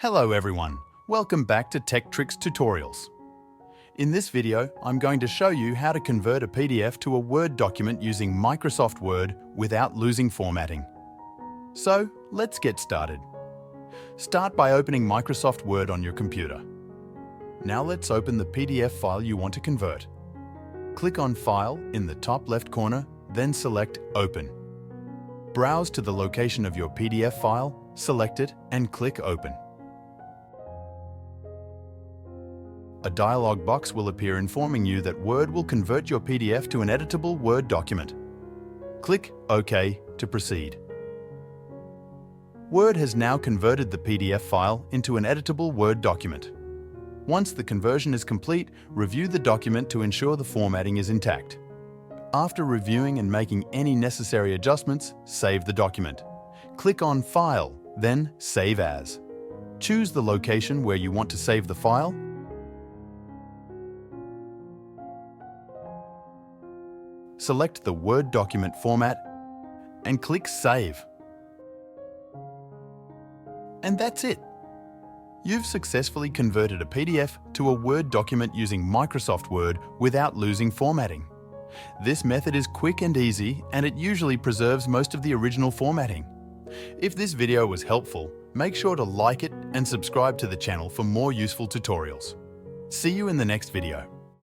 Hello everyone, welcome back to Tech Tricks Tutorials. In this video, I'm going to show you how to convert a PDF to a Word document using Microsoft Word without losing formatting. So, let's get started. Start by opening Microsoft Word on your computer. Now let's open the PDF file you want to convert. Click on File in the top left corner, then select Open. Browse to the location of your PDF file, select it, and click Open. A dialog box will appear informing you that Word will convert your PDF to an editable Word document. Click OK to proceed. Word has now converted the PDF file into an editable Word document. Once the conversion is complete, review the document to ensure the formatting is intact. After reviewing and making any necessary adjustments, save the document. Click on File, then Save As. Choose the location where you want to save the file. Select the Word document format and click Save. And that's it. You've successfully converted a PDF to a Word document using Microsoft Word without losing formatting. This method is quick and easy, and it usually preserves most of the original formatting. If this video was helpful, make sure to like it and subscribe to the channel for more useful tutorials. See you in the next video.